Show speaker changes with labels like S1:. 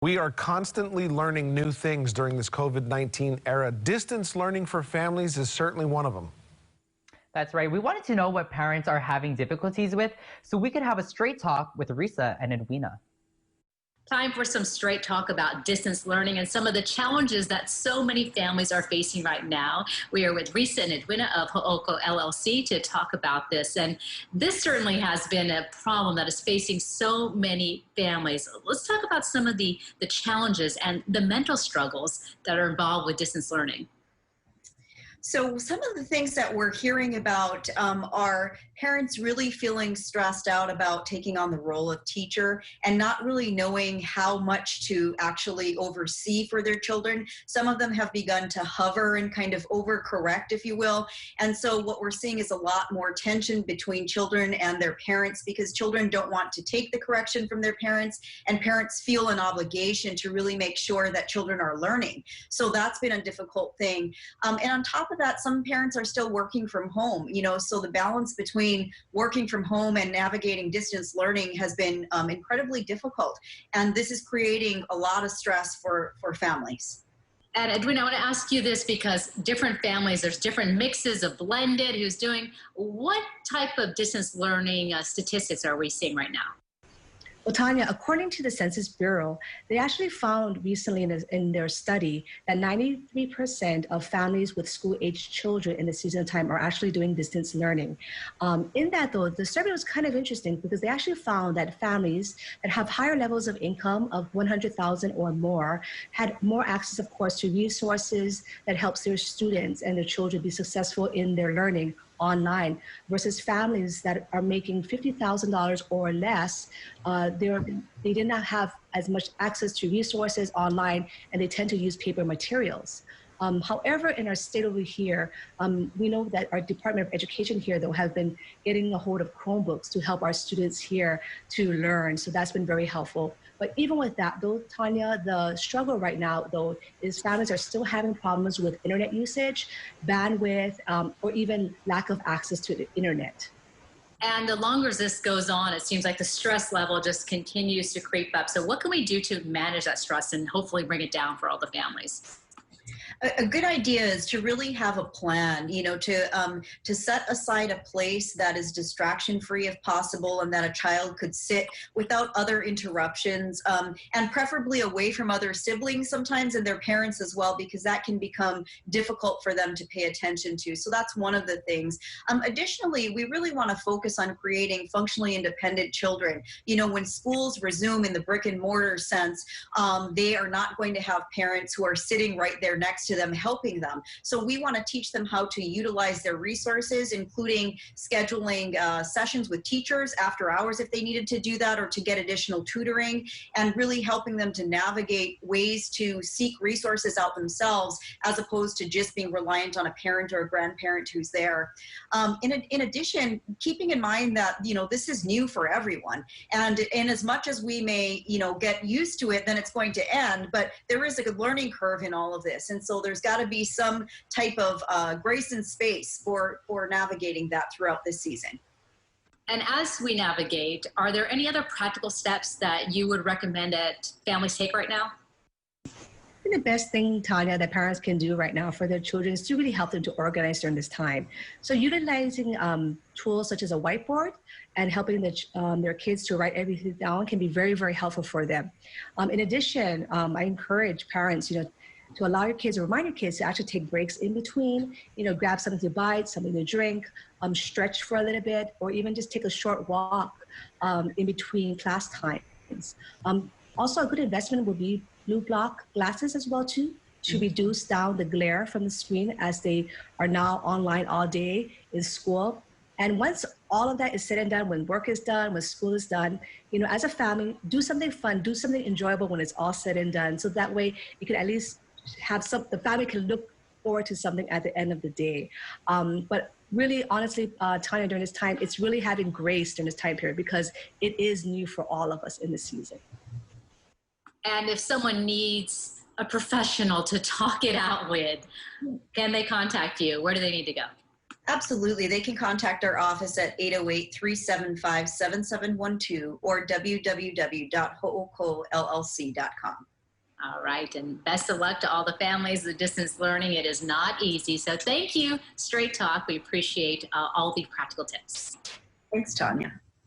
S1: We are constantly learning new things during this COVID-19 era. Distance learning for families is certainly one of them.
S2: That's right. We wanted to know what parents are having difficulties with so we could have a straight talk with Risa and Edwina.
S3: Time for some straight talk about distance learning and some of the challenges that so many families are facing right now. We are with Risa and Edwina of Ho'oko LLC to talk about this. And this certainly has been a problem that is facing so many families. Let's talk about some of the challenges and the mental struggles that are involved with distance learning.
S4: So some of the things that we're hearing about are parents really feeling stressed out about taking on the role of teacher and not really knowing how much to actually oversee for their children. Some of them have begun to hover and kind of overcorrect, if you will. And so what we're seeing is a lot more tension between children and their parents because children don't want to take the correction from their parents, and parents feel an obligation to really make sure that children are learning. So that's been a difficult thing. And on top of that, some parents are still working from home, so the balance between working from home and navigating distance learning has been incredibly difficult. And this is creating a lot of stress for families.
S3: And Edwina, I want to ask you this because different families, there's different mixes of blended, who's doing. What type of distance learning statistics are we seeing right now?
S5: Well, Tanya, according to the Census Bureau, they actually found recently in their study that 93% of families with school-aged children in the season time are actually doing distance learning. In that, though, the survey was kind of interesting because they actually found that families that have higher levels of income of 100,000 or more had more access, of course, to resources that helps their students and their children be successful in their learning online versus families that are making $50,000 or less. They did not have as much access to resources online, and they tend to use paper materials. However, in our state over here, we know that our Department of Education here, though, have been getting a hold of Chromebooks to help our students here to learn. So that's been very helpful. But even with that, though, Tanya, the struggle right now, though, is families are still having problems with internet usage, bandwidth, or even lack of access to the internet.
S3: And the longer this goes on, it seems like the stress level just continues to creep up. So what can we do to manage that stress and hopefully bring it down for all the families?
S4: A good idea is to really have a plan, to set aside a place that is distraction-free if possible and that a child could sit without other interruptions, and preferably away from other siblings sometimes and their parents as well, because that can become difficult for them to pay attention to. So that's one of the things. Additionally, we really want to focus on creating functionally independent children. When schools resume in the brick and mortar sense, they are not going to have parents who are sitting right there next to them helping them. So we want to teach them how to utilize their resources, including scheduling sessions with teachers after hours if they needed to do that, or to get additional tutoring, and really helping them to navigate ways to seek resources out themselves as opposed to just being reliant on a parent or a grandparent who's there. In addition, keeping in mind that this is new for everyone, and as much as we may get used to it, then it's going to end, but there is a good learning curve in all of this. And so there's got to be some type of grace and space for navigating that throughout this season.
S3: And as we navigate, are there any other practical steps that you would recommend that families take right now?
S5: I think the best thing, Tanya, that parents can do right now for their children is to really help them to organize during this time. So utilizing tools such as a whiteboard and helping their kids to write everything down can be very, very helpful for them. In addition, I encourage parents, to allow your kids or remind your kids to actually take breaks in between, grab something to bite, something to drink, stretch for a little bit, or even just take a short walk in between class times. Also, a good investment would be blue block glasses as well too, to reduce down the glare from the screen as they are now online all day in school. And once all of that is said and done, when work is done, when school is done, as a family, do something fun, do something enjoyable when it's all said and done. So that way you can at least have the family can look forward to something at the end of the day. But really, honestly, Tanya, during this time, it's really having grace during this time period because it is new for all of us in this season.
S3: And if someone needs a professional to talk it out with, can they contact you? Where do they need to go?
S4: Absolutely. They can contact our office at 808-375-7712 or www.hookollc.com.
S3: All right, and best of luck to all the families with distance learning. It is not easy. So thank you, Straight Talk. We appreciate all the practical tips.
S4: Thanks, Tanya.